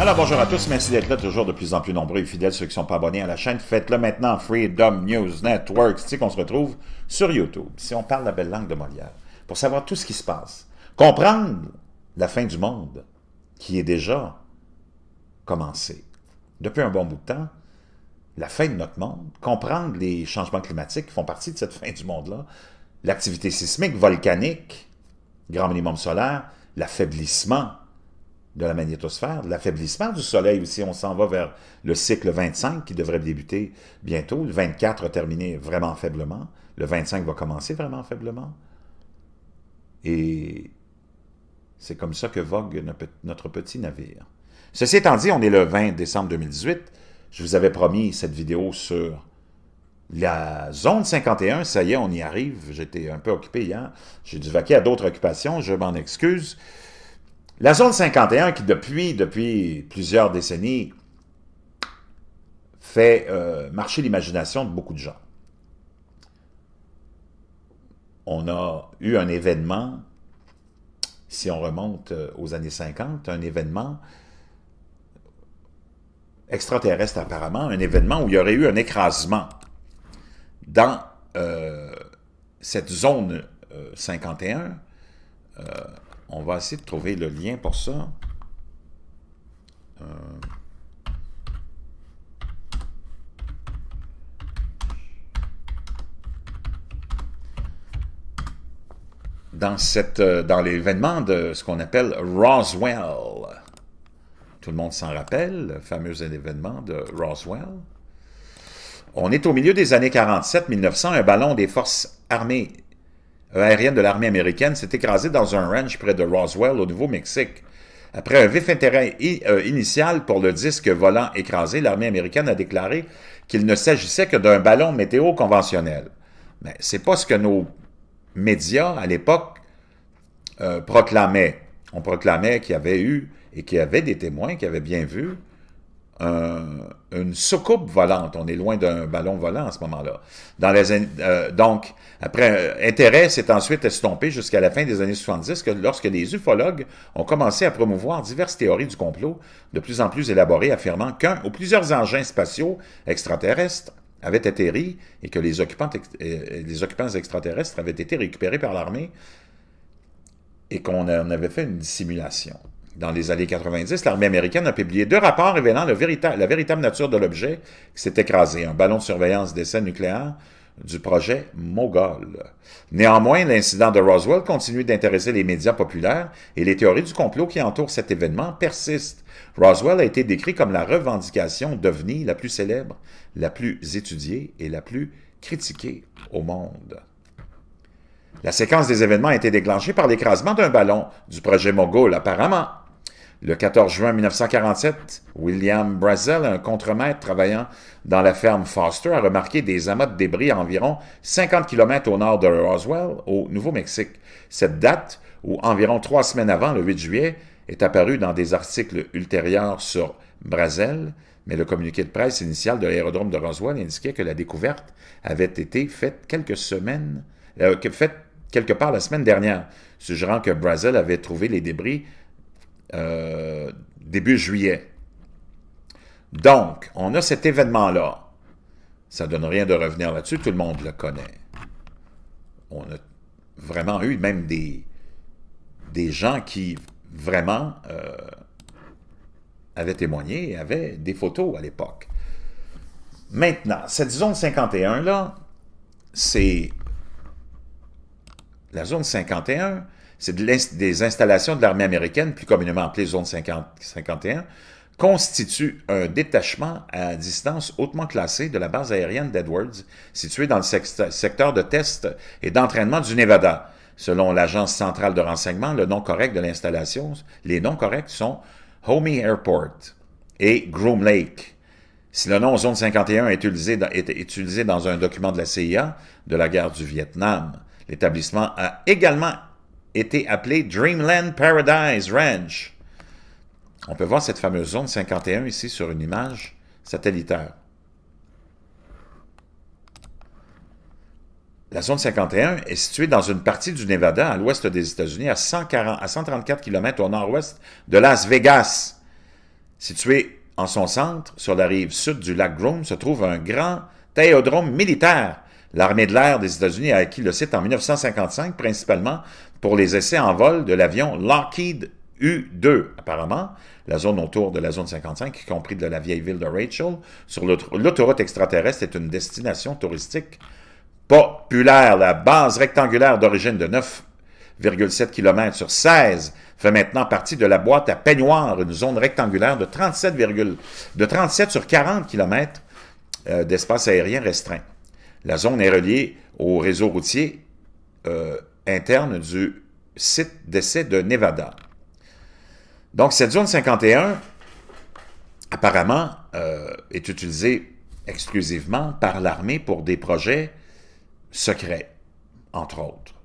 Alors bonjour à tous, merci d'être là, toujours de plus en plus nombreux et fidèles, ceux qui ne sont pas abonnés à la chaîne, faites-le maintenant, Freedom News Network, c'est qu'on se retrouve sur YouTube, si on parle la belle langue de Molière, pour savoir tout ce qui se passe, comprendre la fin du monde, qui est déjà commencée, depuis un bon bout de temps, la fin de notre monde, comprendre les changements climatiques qui font partie de cette fin du monde-là, l'activité sismique, volcanique, grand minimum solaire, l'affaiblissement de la magnétosphère, l'affaiblissement du Soleil aussi. On s'en va vers le cycle 25 qui devrait débuter bientôt. Le 24 a terminé vraiment faiblement. Le 25 va commencer vraiment faiblement. Et c'est comme ça que vogue notre petit navire. Ceci étant dit, on est le 20 décembre 2018. Je vous avais promis cette vidéo sur la zone 51. Ça y est, on y arrive. J'étais un peu occupé hier. J'ai dû vaquer à d'autres occupations. Je m'en excuse. La zone 51 qui, depuis plusieurs décennies, fait marcher l'imagination de beaucoup de gens. On a eu un événement, si on remonte aux années 50, un événement extraterrestre apparemment, un événement où il y aurait eu un écrasement dans cette zone 51. On va essayer de trouver le lien pour ça. Dans l'événement de ce qu'on appelle Roswell. Tout le monde s'en rappelle, le fameux événement de Roswell. On est au milieu des années 47-1900, un ballon des forces armées aérienne de l'armée américaine s'est écrasée dans un ranch près de Roswell, au Nouveau-Mexique. Après un vif intérêt initial pour le disque volant écrasé, l'armée américaine a déclaré qu'il ne s'agissait que d'un ballon météo conventionnel. Mais c'est pas ce que nos médias, à l'époque, proclamaient. On proclamait qu'il y avait eu, et qu'il y avait des témoins qui avaient bien vu, une soucoupe volante. On est loin d'un ballon volant à ce moment-là. Donc, après, intérêt s'est ensuite estompé jusqu'à la fin des années 70, lorsque les ufologues ont commencé à promouvoir diverses théories du complot de plus en plus élaborées, affirmant qu'un ou plusieurs engins spatiaux extraterrestres avaient atterri et que les occupants extraterrestres avaient été récupérés par l'armée et qu'on avait fait une dissimulation. Dans les années 90, l'armée américaine a publié 2 rapports révélant la véritable nature de l'objet qui s'est écrasé, un ballon de surveillance d'essai nucléaire du projet Mogol. Néanmoins, l'incident de Roswell continue d'intéresser les médias populaires et les théories du complot qui entourent cet événement persistent. Roswell a été décrit comme la revendication d'OVNI la plus célèbre, la plus étudiée et la plus critiquée au monde. La séquence des événements a été déclenchée par l'écrasement d'un ballon du projet Mogul, apparemment. Le 14 juin 1947, William Brazel, un contremaître travaillant dans la ferme Foster, a remarqué des amas de débris à environ 50 km au nord de Roswell, au Nouveau-Mexique. Cette date, ou environ 3 semaines avant, le 8 juillet, est apparue dans des articles ultérieurs sur Brazel, mais le communiqué de presse initial de l'aérodrome de Roswell indiquait que la découverte avait été faite quelque part la semaine dernière, suggérant que Brazel avait trouvé les débris début juillet. Donc, on a cet événement-là. Ça ne donne rien de revenir là-dessus, tout le monde le connaît. On a vraiment eu même des gens qui vraiment avaient témoigné et avaient des photos à l'époque. Maintenant, cette zone 51-là, c'est... La zone 51, c'est des installations de l'armée américaine, plus communément appelée zone 51, constitue un détachement à distance hautement classé de la base aérienne d'Edwards, située dans le secteur de test et d'entraînement du Nevada. Selon l'Agence centrale de renseignement, le nom correct de l'installation, les noms corrects sont Homey Airport et Groom Lake. Si le nom zone 51 est utilisé dans un document de la CIA de la guerre du Vietnam, l'établissement a également été appelé Dreamland Paradise Ranch. On peut voir cette fameuse zone 51 ici sur une image satellitaire. La zone 51 est située dans une partie du Nevada à l'ouest des États-Unis, à 134 km au nord-ouest de Las Vegas. Situé en son centre, sur la rive sud du lac Groom, se trouve un grand aérodrome militaire. L'armée de l'air des États-Unis a acquis le site en 1955, principalement pour les essais en vol de l'avion Lockheed U-2. Apparemment, la zone autour de la zone 55, y compris de la vieille ville de Rachel, sur l'autoroute extraterrestre, est une destination touristique populaire. La base rectangulaire d'origine de 9,7 km sur 16 fait maintenant partie de la boîte à peignoir, une zone rectangulaire de 37 sur 40 km d'espace aérien restreint. La zone est reliée au réseau routier interne du site d'essai de Nevada. Donc, cette zone 51, apparemment, est utilisée exclusivement par l'armée pour des projets secrets, entre autres,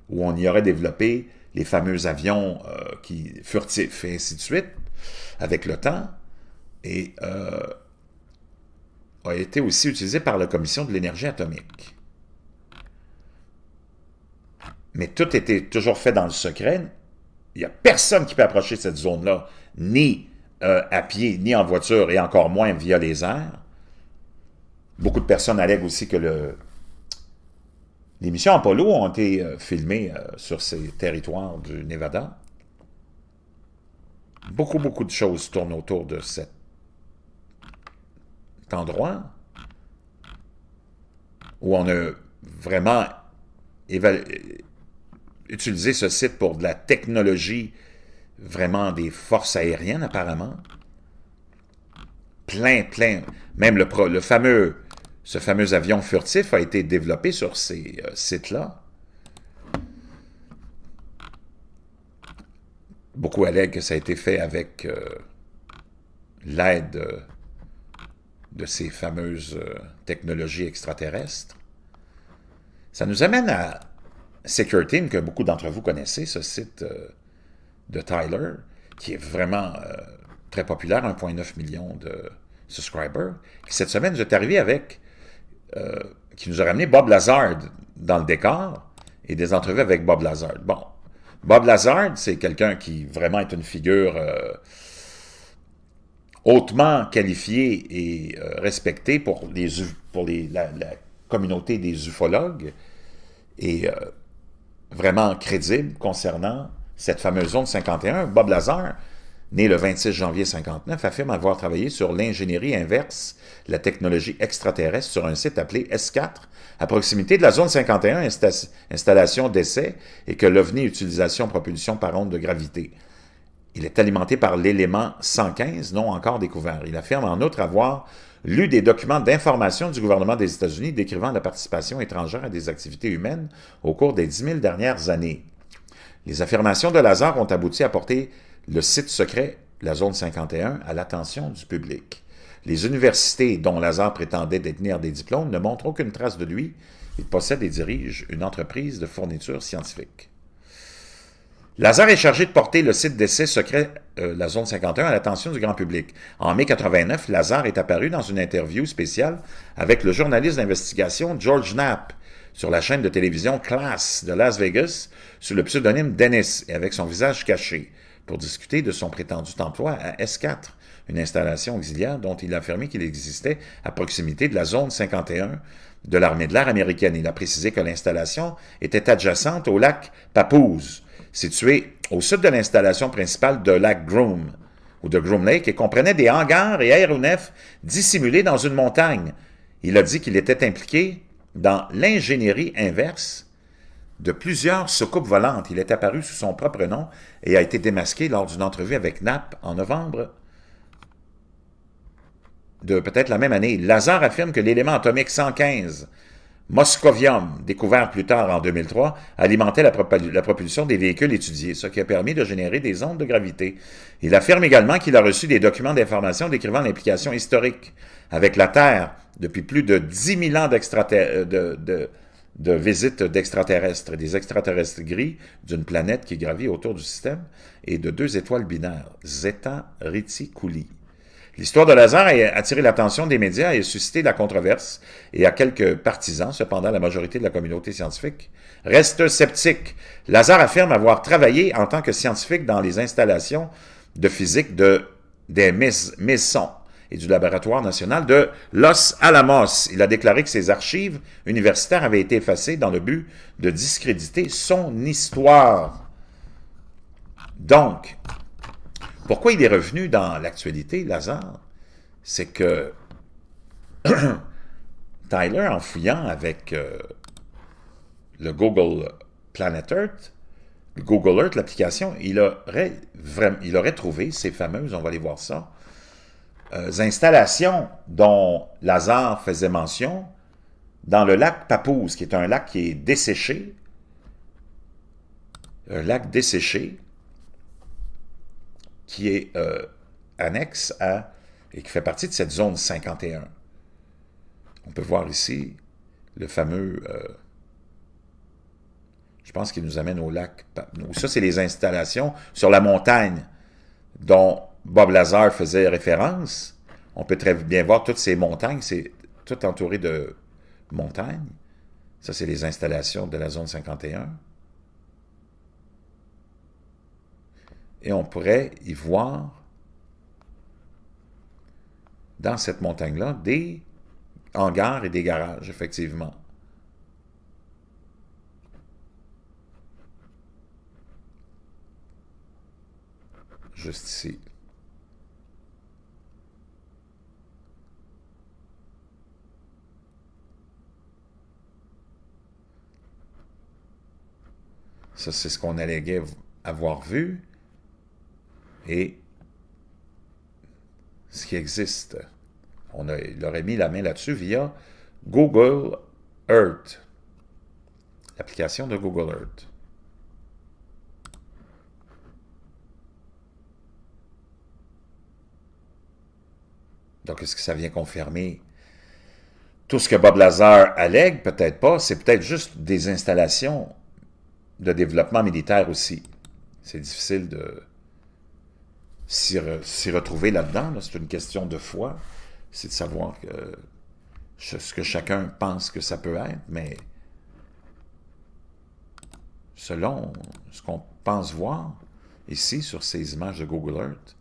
où on y aurait développé les fameux avions furtifs et ainsi de suite, avec le temps, et a été aussi utilisé par la Commission de l'énergie atomique. Mais tout était toujours fait dans le secret. Il n'y a personne qui peut approcher cette zone-là, ni à pied, ni en voiture, et encore moins via les airs. Beaucoup de personnes allèguent aussi que les missions Apollo ont été filmées sur ces territoires du Nevada. Beaucoup de choses tournent autour de cet endroit où on a vraiment utilisé ce site pour de la technologie vraiment des forces aériennes, apparemment. Plein. Même ce fameux avion furtif a été développé sur ces sites-là. Beaucoup allèguent que ça a été fait avec l'aide de ces fameuses technologies extraterrestres. Ça nous amène à Secure Team, que beaucoup d'entre vous connaissez, ce site de Tyler, qui est vraiment très populaire, 1,9 million de subscribers, qui cette semaine nous est arrivé qui nous a ramené Bob Lazar dans le décor, et des entrevues avec Bob Lazar. Bon, Bob Lazar, c'est quelqu'un qui vraiment est une figure hautement qualifié et respecté pour la communauté des ufologues et vraiment crédible concernant cette fameuse zone 51. Bob Lazar, né le 26 janvier 1959, affirme avoir travaillé sur l'ingénierie inverse, la technologie extraterrestre, sur un site appelé S4, à proximité de la zone 51, installation d'essai, et que l'OVNI, utilisation propulsion par onde de gravité. Il est alimenté par l'élément 115, non encore découvert. Il affirme en outre avoir lu des documents d'information du gouvernement des États-Unis décrivant la participation étrangère à des activités humaines au cours des 10 000 dernières années. Les affirmations de Lazar ont abouti à porter le site secret, la zone 51, à l'attention du public. Les universités dont Lazar prétendait détenir des diplômes ne montrent aucune trace de lui. Il possède et dirige une entreprise de fourniture scientifique. Lazar est chargé de porter le site d'essai secret, la zone 51, à l'attention du grand public. En mai 89, Lazar est apparu dans une interview spéciale avec le journaliste d'investigation George Knapp sur la chaîne de télévision Class de Las Vegas sous le pseudonyme Dennis et avec son visage caché pour discuter de son prétendu emploi à S4, une installation auxiliaire dont il a affirmé qu'il existait à proximité de la zone 51 de l'armée de l'air américaine. Il a précisé que l'installation était adjacente au lac Papoose, situé au sud de l'installation principale de lac Groom, ou de Groom Lake, et comprenait des hangars et aéronefs dissimulés dans une montagne. Il a dit qu'il était impliqué dans l'ingénierie inverse de plusieurs soucoupes volantes. Il est apparu sous son propre nom et a été démasqué lors d'une entrevue avec Knapp en novembre de peut-être la même année. Lazar affirme que l'élément atomique 115, Moscovium, découvert plus tard en 2003, alimentait la propulsion des véhicules étudiés, ce qui a permis de générer des ondes de gravité. Il affirme également qu'il a reçu des documents d'information décrivant l'implication historique avec la Terre depuis plus de 10 000 ans de visites d'extraterrestres, des extraterrestres gris d'une planète qui gravit autour du système et de 2 étoiles binaires, Zeta Reticuli. L'histoire de Lazar a attiré l'attention des médias et a suscité la controverse et à quelques partisans. Cependant, la majorité de la communauté scientifique reste sceptique. Lazar affirme avoir travaillé en tant que scientifique dans les installations de physique de des Maisons et du Laboratoire national de Los Alamos. Il a déclaré que ses archives universitaires avaient été effacées dans le but de discréditer son histoire. Donc, pourquoi il est revenu dans l'actualité, Lazare? C'est que Tyler, en fouillant avec le Google Planet Earth, le Google Earth, l'application, il aurait trouvé ces fameuses, on va aller voir ça, installations dont Lazare faisait mention dans le lac Papoose, qui est un lac qui est desséché, un lac desséché, qui est annexe à, et qui fait partie de cette zone 51. On peut voir ici le fameux, je pense qu'il nous amène au lac, ça c'est les installations sur la montagne dont Bob Lazar faisait référence. On peut très bien voir toutes ces montagnes, c'est tout entouré de montagnes. Ça c'est les installations de la zone 51. Et on pourrait y voir, dans cette montagne-là, des hangars et des garages, effectivement. Juste ici. Ça, c'est ce qu'on alléguait avoir vu. Et ce qui existe. Il aurait mis la main là-dessus via Google Earth, l'application de Google Earth. Donc, est-ce que ça vient confirmer tout ce que Bob Lazar allègue? Peut-être pas. C'est peut-être juste des installations de développement militaire aussi. C'est difficile de s'y retrouver là-dedans. C'est une question de foi. C'est de savoir ce que chacun pense que ça peut être, mais selon ce qu'on pense voir ici sur ces images de Google Earth,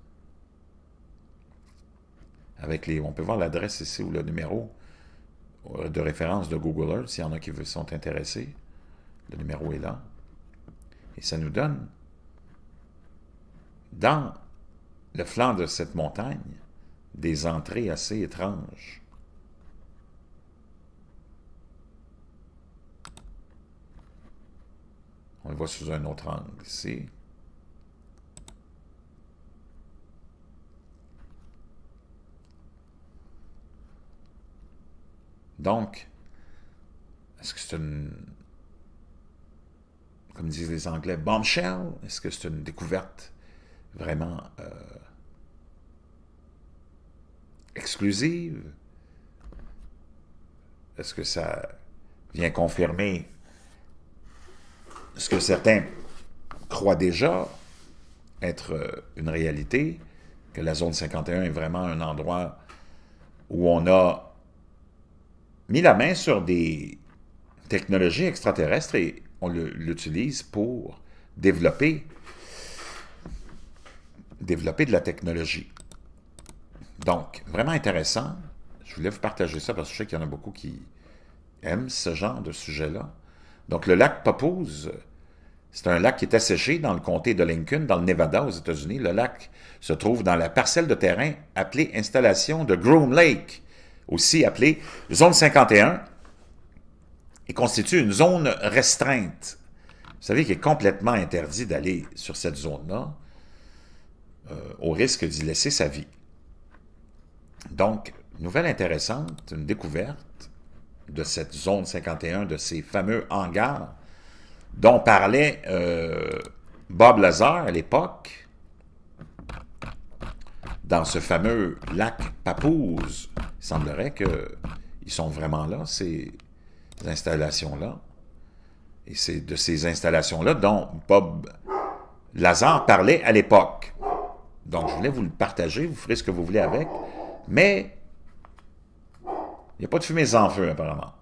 on peut voir l'adresse ici ou le numéro de référence de Google Earth, s'il y en a qui sont intéressés. Le numéro est là. Et ça nous donne, dans le flanc de cette montagne, des entrées assez étranges. On le voit sous un autre angle ici. Donc, est-ce que c'est une, comme disent les Anglais, bombshell? Est-ce que c'est une découverte vraiment exclusive? Est-ce que ça vient confirmer ce que certains croient déjà être une réalité, que la zone 51 est vraiment un endroit où on a mis la main sur des technologies extraterrestres et on l'utilise pour développer de la technologie. Donc, vraiment intéressant. Je voulais vous partager ça parce que je sais qu'il y en a beaucoup qui aiment ce genre de sujet-là. Donc, le lac Papoose, c'est un lac qui est asséché dans le comté de Lincoln, dans le Nevada, aux États-Unis. Le lac se trouve dans la parcelle de terrain appelée installation de Groom Lake, aussi appelée zone 51, et constitue une zone restreinte. Vous savez qu'il est complètement interdit d'aller sur cette zone-là, au risque d'y laisser sa vie. Donc, nouvelle intéressante, une découverte de cette zone 51, de ces fameux hangars dont parlait Bob Lazar à l'époque, dans ce fameux lac Papoose. Il semblerait qu'ils sont vraiment là, ces installations-là. Et c'est de ces installations-là dont Bob Lazar parlait à l'époque. Donc, je voulais vous le partager, vous ferez ce que vous voulez avec, mais il n'y a pas de fumée sans feu, apparemment.